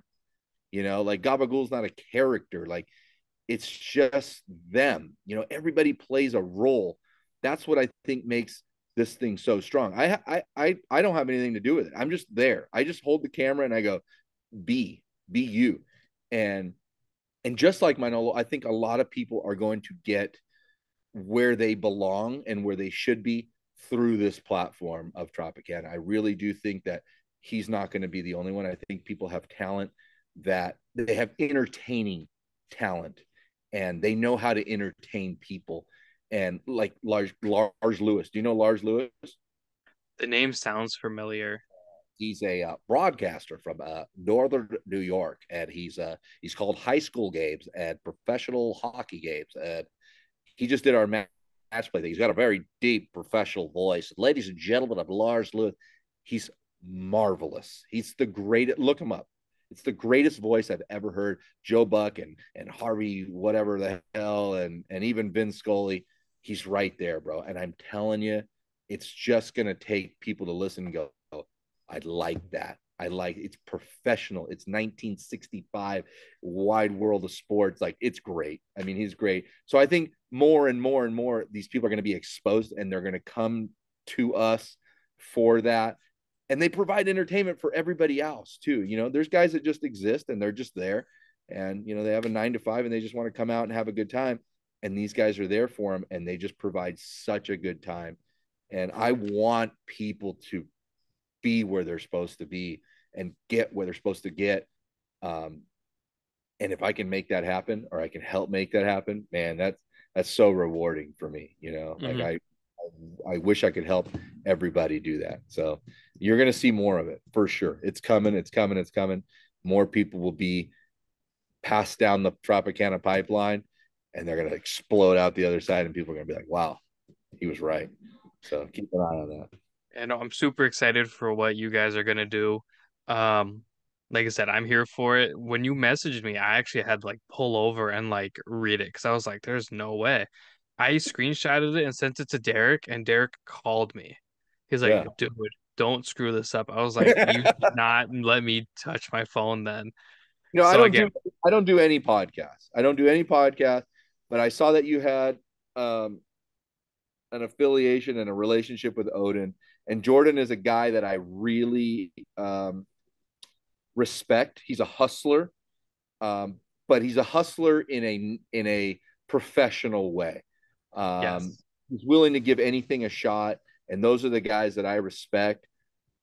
You know, like Gabagool's not a character. Like it's just them. You know, everybody plays a role. That's what I think makes this thing so strong. I don't have anything to do with it. I'm just there. I just hold the camera and I go, be you. And and just like Manolo, I think a lot of people are going to get where they belong and where they should be through this platform of Tropicana. I really do think that he's not going to be the only one. I think people have talent that they have entertaining talent and they know how to entertain people. And like Lars Lewis. Do you know Lars Lewis? The name sounds familiar. He's a broadcaster from northern New York, and he's called high school games and professional hockey games. And he just did our match play thing. He's got a very deep professional voice. Ladies and gentlemen of Lars Lewis, he's marvelous. He's the greatest. Look him up. It's the greatest voice I've ever heard. Joe Buck and Harvey, whatever the hell, and even Vince Scully. He's right there, bro. And I'm telling you, it's just gonna take people to listen and go, I like that. I like it's professional. It's 1965 wide world of sports. Like it's great. I mean, he's great. So I think more and more and more these people are going to be exposed and they're going to come to us for that. And they provide entertainment for everybody else too. You know, there's guys that just exist and they're just there and you know, they have a 9 to 5 and they just want to come out and have a good time. And these guys are there for them and they just provide such a good time. And I want people to be where they're supposed to be and get where they're supposed to get. Um, and if I can make that happen or I can help make that happen, man, that's so rewarding for me. You know, like Hmm. I wish I could help everybody do that. So you're gonna see more of it for sure. It's coming. It's coming. It's coming. More people will be passed down the Tropicana pipeline, and they're gonna explode out the other side, and people are gonna be like, "Wow, he was right." So keep an eye on that. And I'm super excited for what you guys are gonna do. Um, like I said, I'm here for it. When you messaged me, I actually had to like pull over and like read it because I was like, there's no way. I screenshotted it and sent it to Derek, and Derek called me. He's Yeah. like, dude, don't screw this up. I was like, you did not let me touch my phone then. I So don't again, do any podcasts. I don't do any podcast, but I saw that you had um an affiliation and a relationship with Odin. And Jordan is a guy that I really respect. He's a hustler, but he's a hustler in a professional way. Um, yes, he's willing to give anything a shot, and those are the guys that I respect.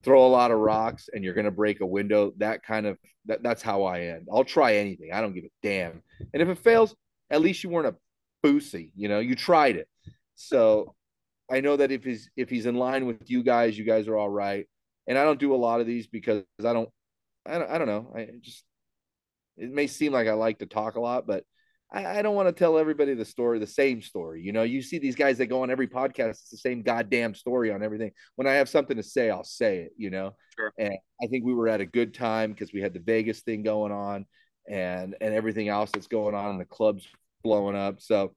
Throw a lot of rocks, and you're going to break a window. That's how I end. I'll try anything. I don't give a damn. And if it fails, at least you weren't a boosie. You tried it. So I know that if he's in line with you guys are all right. And I don't do a lot of these because I don't know. I just it may seem like I like to talk a lot, but I don't want to tell everybody the same story. You see these guys that go on every podcast, it's the same goddamn story on everything. When I have something to say, I'll say it. sure. And I think we were at a good time because we had the Vegas thing going on and everything else that's going on, and the clubs blowing up. So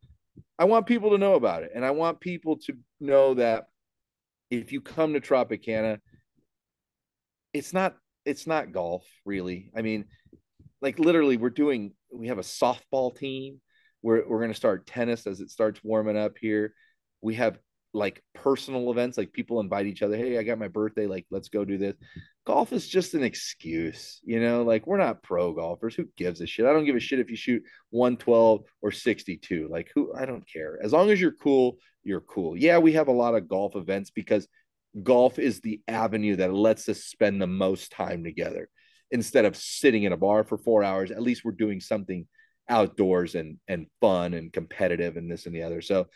I want people to know about it. And I want people to know that if you come to Tropicana, it's not it's not golf, really. I mean, like literally we have a softball team. We're going to start tennis as it starts warming up here. We have like personal events, like people invite each other. Hey, I got my birthday, like let's go do this. Golf is just an excuse. Like we're not pro golfers. Who gives a shit? I don't give a shit if you shoot 112 or 62. Like who? I don't care. As long as you're cool, you're cool. Yeah, we have a lot of golf events because golf is the avenue that lets us spend the most time together instead of sitting in a bar for 4 hours. At least we're doing something outdoors and fun and competitive and this and the other. So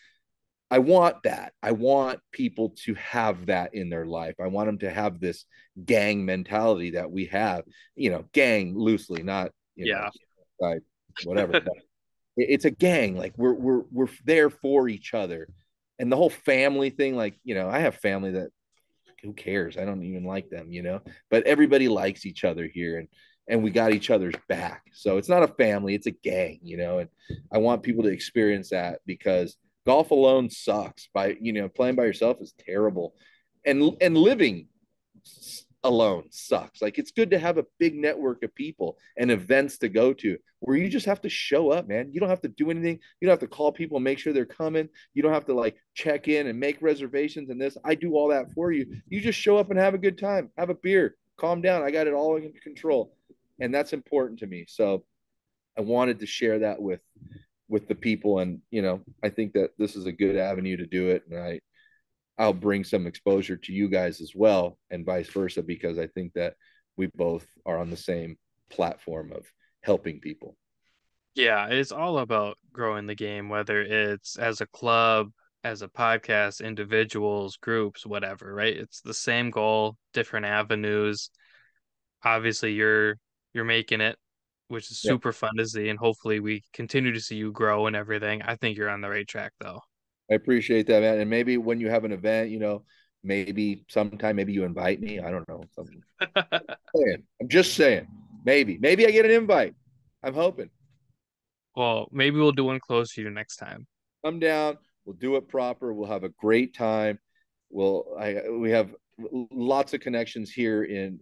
I want that. I want people to have that in their life. I want them to have this gang mentality that we have, gang loosely, not, Yeah. like, whatever. But it's a gang. Like we're there for each other. And the whole family thing, like, I have family that who cares? I don't even like them. But everybody likes each other here, and we got each other's back. So it's not a family, it's a gang. And I want people to experience that because golf alone sucks. Playing by yourself is terrible. And living alone sucks. Like it's good to have a big network of people and events to go to where you just have to show up, man. You don't have to do anything. You don't have to call people and make sure they're coming. You don't have to like check in and make reservations and this. I do all that for you. You just show up and have a good time. Have a beer. Calm down. I got it all in control. And that's important to me. So I wanted to share that with the people, and I think that this is a good avenue to do it, and I'll bring some exposure to you guys as well, and vice versa, because I think that we both are on the same platform of helping people. Yeah, it's all about growing the game, whether it's as a club, as a podcast, individuals, groups, whatever, right? It's the same goal, different avenues. Obviously, you're making it, which is Yeah, super fun to see, and hopefully we continue to see you grow and everything. I think you're on the right track though. I appreciate that, man. And maybe when you have an event, maybe sometime, maybe you invite me. I don't know. I'm just saying. Maybe I get an invite. I'm hoping. Well, maybe we'll do one close to you next time. Come down. We'll do it proper. We'll have a great time. We have lots of connections here in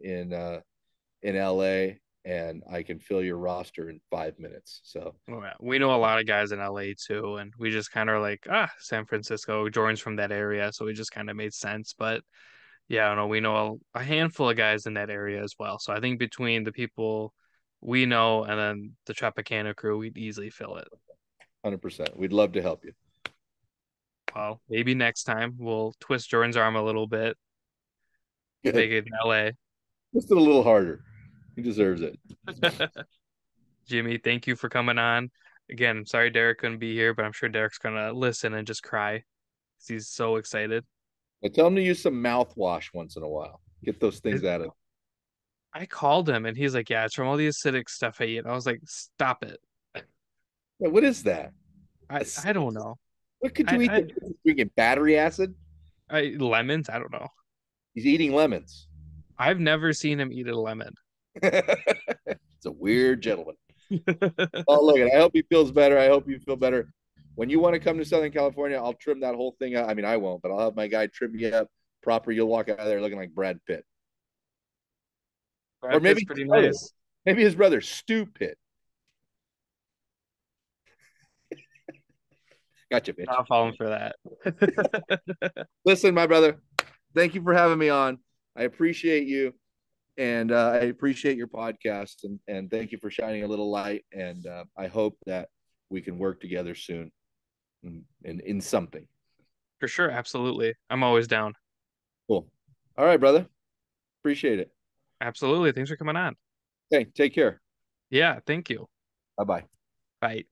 LA, and I can fill your roster in 5 minutes. So Oh, yeah. We know a lot of guys in LA too, and we just kind of like, San Francisco. Jordan's from that area, so it just kind of made sense. But yeah, I don't know. We know a handful of guys in that area as well. So I think between the people we know and then the Tropicana crew, we'd easily fill it. 100%. We'd love to help you. Well, maybe next time we'll twist Jordan's arm a little bit, make Good. it in LA. Just a little harder. He deserves it. Jimmy, thank you for coming on. Again, I'm sorry Derek couldn't be here, but I'm sure Derek's gonna listen and just cry 'cause he's so excited. I tell him to use some mouthwash once in a while. Get those things It- out of. I called him and he's like, "Yeah, it's from all the acidic stuff I eat." And I was like, "Stop it." Yeah, what is that? I don't know. What could I you eat? I, Drinking battery acid? lemons. I don't know. He's eating lemons. I've never seen him eat a lemon. It's a weird gentleman. Oh, look, I hope he feels better. I hope you feel better. When you want to come to Southern California, I'll trim that whole thing out. I mean, I won't, but I'll have my guy trim you up proper. You'll walk out of there looking like Brad Pitt, or Brad Pitt's maybe pretty his brother, nice. maybe his brother Stu Pitt. Gotcha, bitch. Not falling for that. Listen, my brother, thank you for having me on. I appreciate you, and I appreciate your podcast, and thank you for shining a little light. And I hope that we can work together soon, in something. For sure, absolutely. I'm always down. Cool. All right, brother. Appreciate it. Absolutely. Thanks for coming on. Hey, take care. Yeah, thank you. Bye bye. Bye.